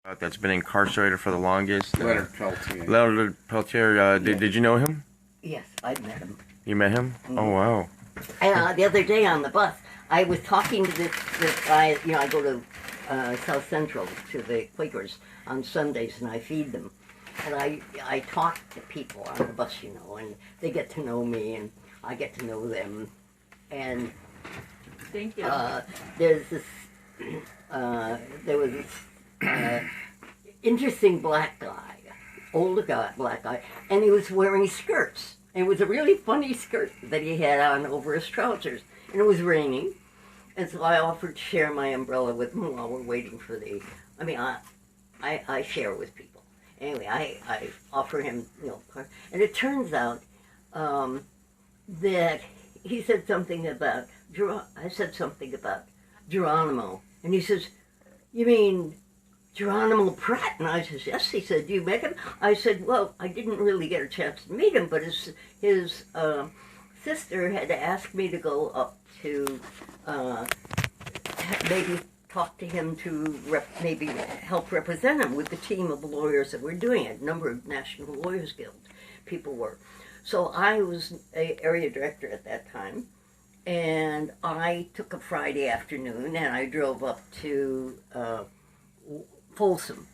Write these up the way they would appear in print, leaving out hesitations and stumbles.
That's been incarcerated for the longest. Leonard Peltier. Leonard Peltier. Did you know him? Yes, I've met him. You met him? Mm-hmm. Oh wow. The other day on the bus, I was talking to this guy. You know, I go to South Central to the Quakers on Sundays, and I feed them. And I talk to people on the bus, you know, and they get to know me, and I get to know them. And thank you. There's this. There was this interesting black guy, older guy, black guy, and he was wearing skirts. And it was a really funny skirt that he had on over his trousers. And it was raining. And so I offered to share my umbrella with him while we're waiting for the... I mean, I share with people. Anyway, I offer him, you know... And it turns out that he said something about... I said something about Geronimo. And he says, "You mean Geronimo Pratt?" And I says, "Yes." He said, "Do you met him?" I said, "Well, I didn't really get a chance to meet him, but his sister had asked me to go up to maybe talk to him to maybe help represent him with the team of lawyers that were doing it. A number of National Lawyers Guild people were. So I was an area director at that time. And I took a Friday afternoon and I drove up to Folsom.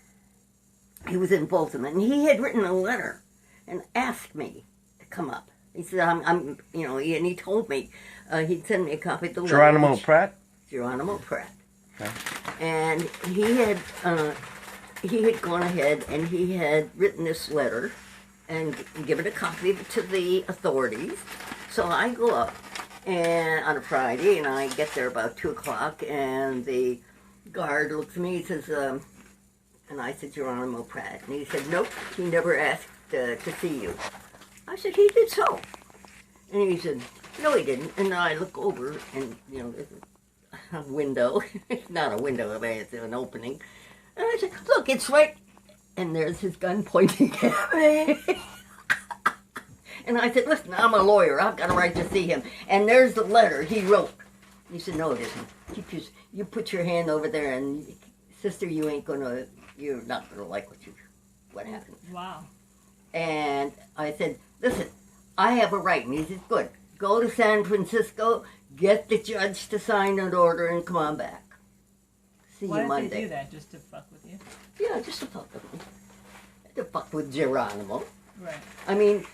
He was in Folsom, and he had written a letter and asked me to come up. He said, I'm you know, and he told me he'd send me a copy of the letter. Geronimo Pratt? Geronimo Pratt. Okay. And he had gone ahead and he had written this letter and given a copy of it to the authorities. So I go up. And on a Friday, and I get there about 2 o'clock, and the guard looks at me, he says, and I said, "Geronimo Pratt." And he said, "Nope, he never asked to see you." I said, "He did so." And he said, "No, he didn't." And I look over, and, you know, there's a window. It's not a window, I mean, it's an opening. And I said, "Look, it's right." And there's his gun pointing at me. And I said, "Listen, I'm a lawyer. I've got a right to see him. And there's the letter he wrote." He said, "No, it isn't. You put your hand over there, and sister, you're not gonna like what happened." Wow. And I said, "Listen, I have a right." And he said, "Good. Go to San Francisco, get the judge to sign an order, and come on back. See Why you Monday." did they do that? Just to fuck with you? Yeah, just to fuck with me. To fuck with Geronimo. Right. I mean,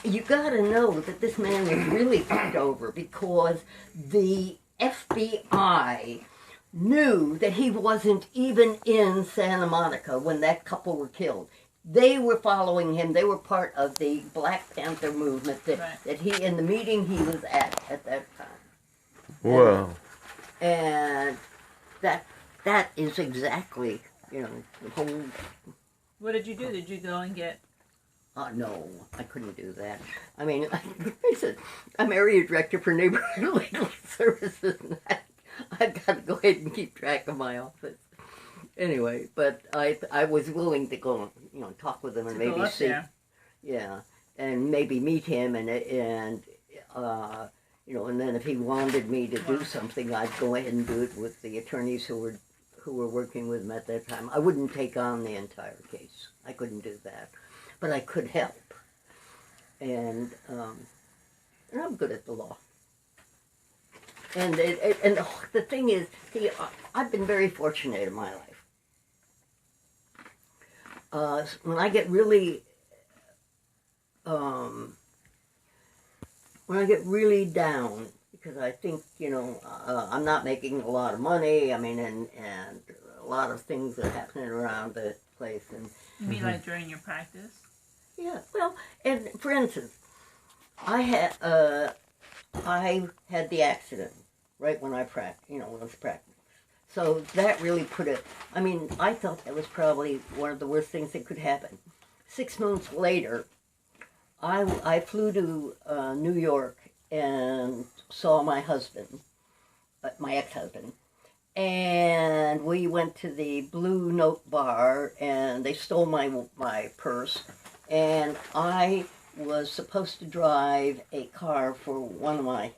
you gotta know that this man was really fucked over because the FBI knew that he wasn't even in Santa Monica when that couple were killed. They were following him. They were part of the Black Panther movement that he, in the meeting he was at that time. Whoa. And that is exactly, you know, the whole... What did you do? Did you go and get... No, I couldn't do that. I mean, I said, I'm area director for neighborhood legal services, and I've got to go ahead and keep track of my office. Anyway, but I was willing to go, you know, talk with him and maybe see, yeah, and maybe meet him and you know, and then if he wanted me to do something, I'd go ahead and do it with the attorneys who were working with him at that time. I wouldn't take on the entire case. I couldn't do that. But I could help, and I'm good at the law. And the thing is, I've been very fortunate in my life. When I get really down, because I think, you know, I'm not making a lot of money. I mean, and a lot of things are happening around the place, and. You mean like during your practice? Yeah, well, and for instance, I had the accident right when I was practicing. So that really put it, I mean, I thought that was probably one of the worst things that could happen. 6 months later, I flew to New York and saw my husband, my ex-husband, and we went to the Blue Note bar, and they stole my purse. And I was supposed to drive a car for one of my,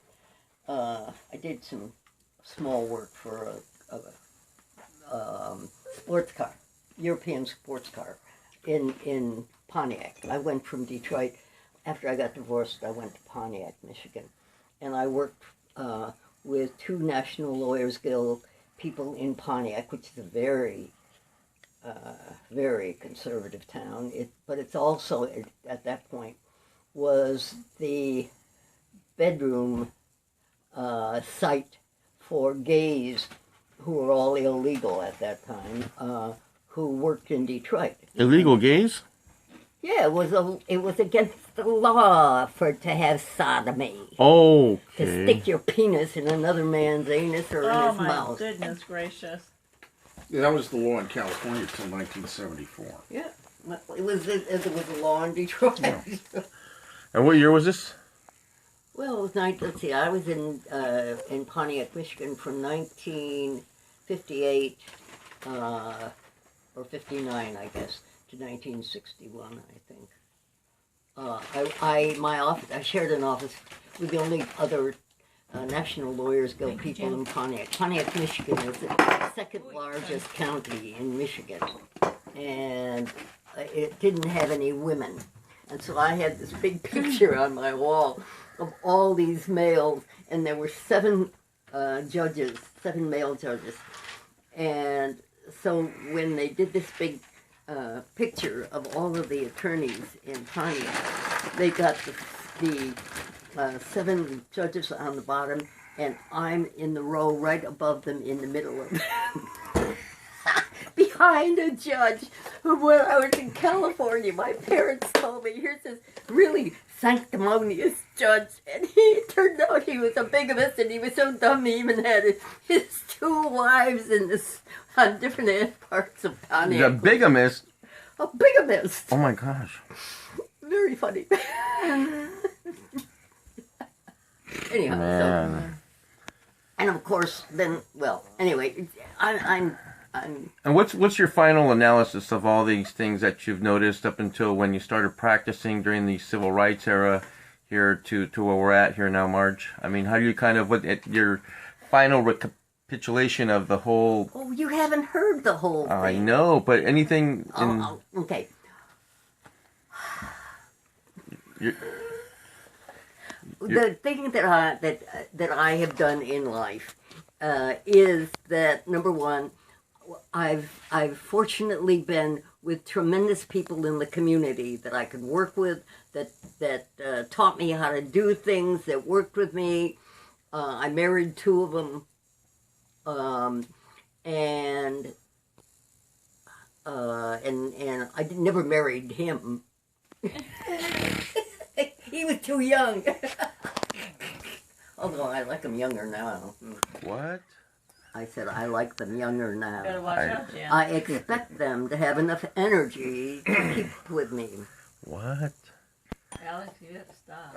I did some small work for a sports car. European sports car in Pontiac. I went from Detroit. After I got divorced, I went to Pontiac, Michigan. And I worked with 2 National Lawyers Guild people in Pontiac, which is a very, very conservative town. But it's also, at that point, was the bedroom site for gays who were all illegal at that time, who worked in Detroit. Illegal gays? Yeah, it was against the law to have sodomy. Oh, To stick your penis in another man's anus or in Oh his my mouth. goodness gracious. Yeah, that was the law in California until 1974. Yeah, it was a law in Detroit. Yeah. And what year was this? Well, it was let's see, I was in Pontiac, Michigan from 1958 or 59, I guess, to 1961, I think. My office, I shared an office with the only other National Lawyers Guild Thank you, people Jen. in Pontiac. Pontiac, Michigan is the second largest county in Michigan, and it didn't have any women. And so I had this big picture on my wall of all these males, and there were 7 judges, 7 male judges. And so when they did this big picture of all of the attorneys in Pontiac, they got the 7 judges on the bottom, and I'm in the row right above them in the middle of them. Behind a judge who, when I was in California, my parents told me, here's this really sanctimonious judge, and he turned out he was a bigamist, and he was so dumb he even had his 2 wives on different parts of Pontiac. The bigamist? A bigamist. Oh my gosh. Very funny. Anyhow, Man. and of course, then, well, anyway, I'm And what's your final analysis of all these things that you've noticed up until when you started practicing during the civil rights era here to where we're at here now, Marge? I mean, how do you kind of, your final recapitulation of the whole... Oh, you haven't heard the whole thing. I know, but anything in... Okay. The thing that I have done in life is that, number one, I've fortunately been with tremendous people in the community that I could work with, that taught me how to do things, that worked with me. I married 2 of them, and I never married him. He was too young. Although I like him younger now. What? I said I like them younger Better now. watch out, Jan. I expect them to have enough energy to keep with me. What? Alex, you have to stop.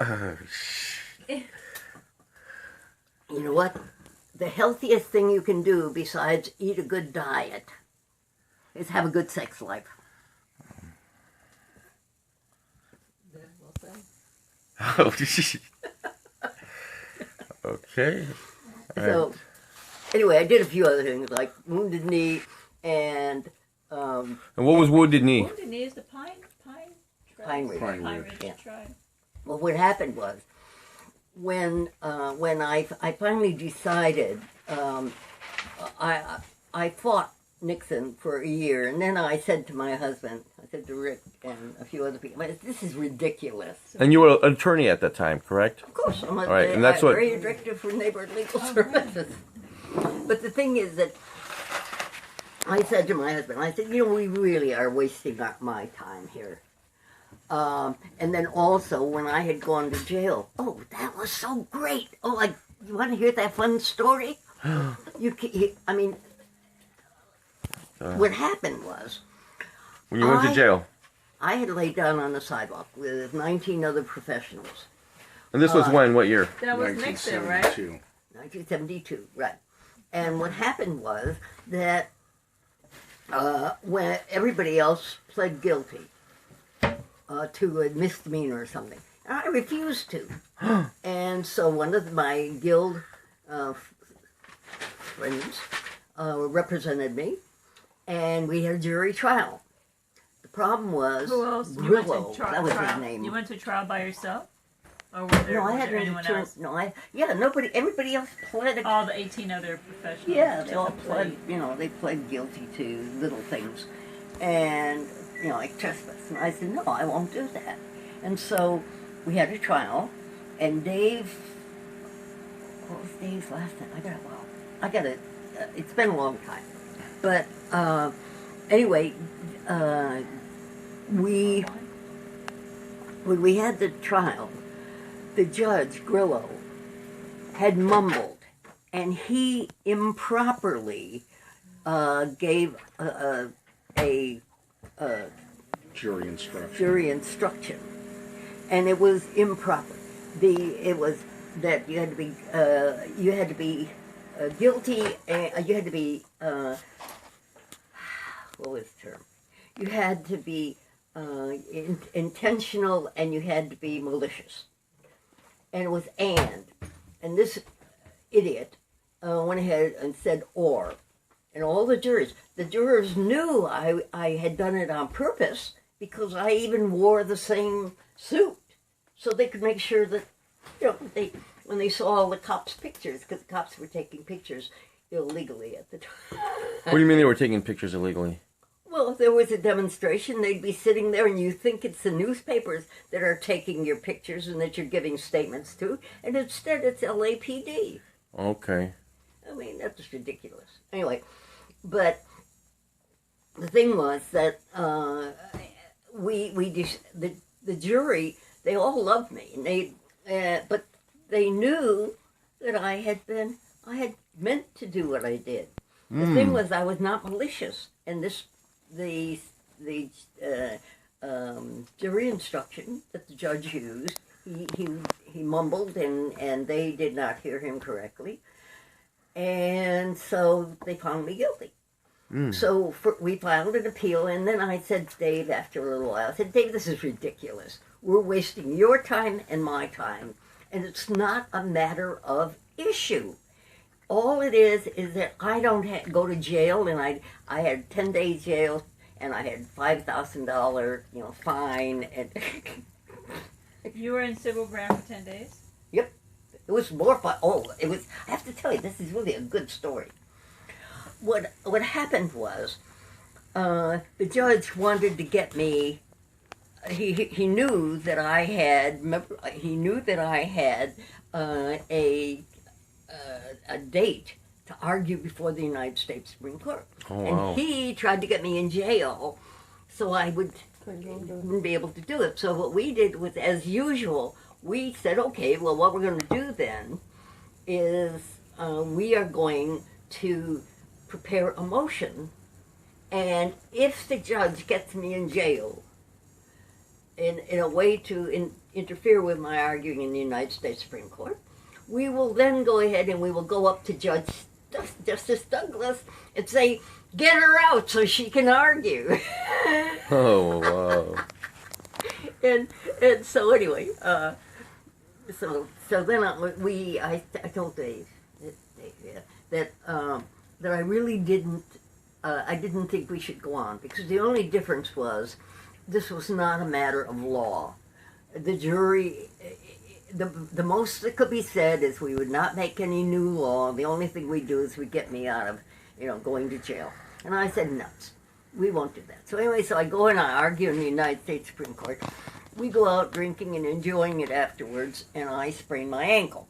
You know what? The healthiest thing you can do besides eat a good diet is have a good sex life. Well said. Okay. So, anyway, I did a few other things like Wounded Knee and And what was Wounded Knee? Wounded Knee is the pine tribe? Pine Ridge. Pine Pine Ridge. Ridge Yeah. tribe. Well, what happened was when I finally decided, I fought Nixon for a year, and then I said to my husband, I said to Rick and a few other people, this is ridiculous. And you were an attorney at that time, correct? Of course, I'm Right, and that's what- very directive for neighborhood legal services. But the thing is that I said to my husband, I said, we really are wasting my time here. And then also, when I had gone to jail, oh, that was so great. Oh, you want to hear that fun story? What happened was, When you went to jail. I had laid down on the sidewalk with 19 other professionals. And this was when? What year? That was Nixon, right? 1972, right. And what happened was that when everybody else pled guilty to a misdemeanor or something, I refused to. And so one of my guild friends represented me, and we had a jury trial. The problem was Who else? You went Grillo. to That was trial. his name. You went to trial by yourself, or was No, I was had there an anyone attorney. else? No, everybody else pled. All the 18 other professionals. Yeah, they took all the plea. pled. They pled guilty to little things, and like trespass. And I said, no, I won't do that. And so we had a trial, and Dave. What was Dave's last name? I got it. It's been a long time, but anyway, when we had the trial, the judge Grillo had mumbled, and he improperly gave a Jury instruction. jury instruction, and it was improper. It was that you had to be guilty, and you had to be what was the term? You had to be intentional, and you had to be malicious. And it was and this idiot went ahead and said or, and all the jurors knew I had done it on purpose, because I even wore the same suit, so they could make sure that when they saw all the cops' pictures, because the cops were taking pictures illegally at the time. What do you mean they were taking pictures illegally? Well, if there was a demonstration, they'd be sitting there, and you think it's the newspapers that are taking your pictures and that you're giving statements to, and instead it's LAPD. Okay. I mean, that's ridiculous. Anyway, but the thing was that the jury, they all loved me, and but they knew that I had meant to do what I did. The thing was, I was not malicious, and the jury instruction that the judge used, he mumbled, and they did not hear him correctly, and so they found me guilty. So we filed an appeal, and then I said to Dave, after a little while, I said, Dave, this is ridiculous. We're wasting your time and my time, and it's not a matter of issue. All it is that I don't go to jail, and I had 10 days jail, and I had $5,000 fine, and You were in civil ground for 10 days? Yep, it was more fun. It was. I have to tell you, this is really a good story. What happened was, the judge wanted to get me. He knew that I had. He knew that I had a date to argue before the United States Supreme Court. Oh, wow. And he tried to get me in jail so I wouldn't be able to do it. So what we did was, as usual, we said, okay, well, what we're going to do then is we are going to prepare a motion, and if the judge gets me in jail in a way to interfere with my arguing in the United States Supreme Court, we will then go ahead and we will go up to Justice Douglas and say, get her out so she can argue. Oh, wow. and so anyway, so then I told Dave that I really didn't think we should go on, because the only difference was this was not a matter of law. The jury, the most that could be said is we would not make any new law. The only thing we'd do is we'd get me out of, going to jail. And I said, nuts. We won't do that. So anyway, so I go and I argue in the United States Supreme Court. We go out drinking and enjoying it afterwards, and I sprain my ankle.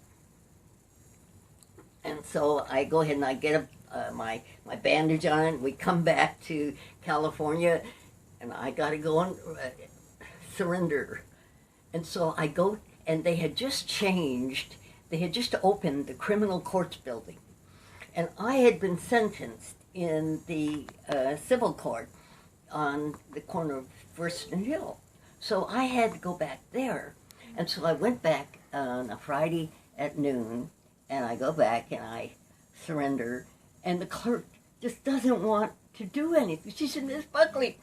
And so I go ahead and I get my bandage on it. We come back to California, and I got to go and surrender. And so I go, and they had just opened the criminal courts building. And I had been sentenced in the civil court on the corner of First and Hill. So I had to go back there. And so I went back on a Friday at noon, and I go back and I surrender, and the clerk just doesn't want to do anything. She said, Miss Buckley,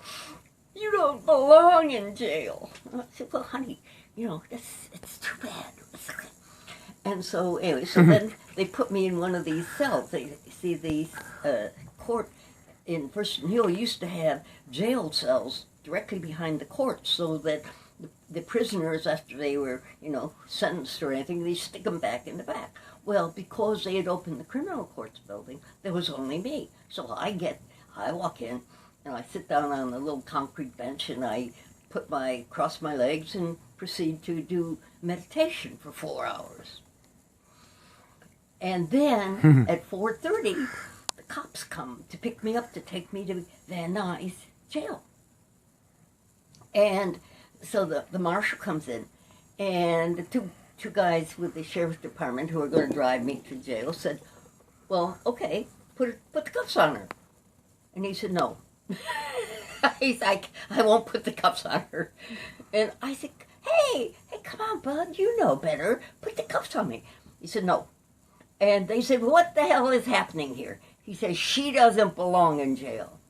you don't belong in jail. And I said, well, honey, it's too bad. And so anyway, so then they put me in one of these cells. You see, these court in First and Hill used to have jail cells directly behind the courts, so that the prisoners, after they were, sentenced or anything, they stick them back in the back. Well, because they had opened the criminal courts building, there was only me. So I walk in, and I sit down on a little concrete bench, and I cross my legs and proceed to do meditation for 4 hours. And then at 4:30, the cops come to pick me up to take me to Van Nuys jail. And so the marshal comes in, and the two guys with the sheriff's department who are going to drive me to jail said, "Well, okay, put the cuffs on her." And he said, "No." He's like, "I won't put the cuffs on her." And I said, hey, come on, bud, you know better. Put the cuffs on me." He said, "No." And they said, "What the hell is happening here?" He said, "She doesn't belong in jail."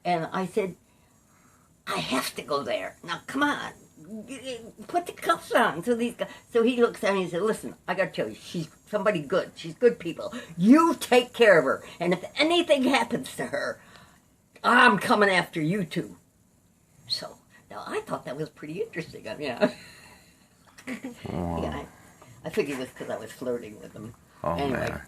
And I said, "I have to go there. Now, come on. Put the cuffs on." So he looks at me and he said, "Listen, I got to tell you, she's somebody good. She's good people. You take care of her. And if anything happens to her, I'm coming after you two." So, now I thought that was pretty interesting. I mean, yeah, I figured it was because I was flirting with them. Oh, anyway, man.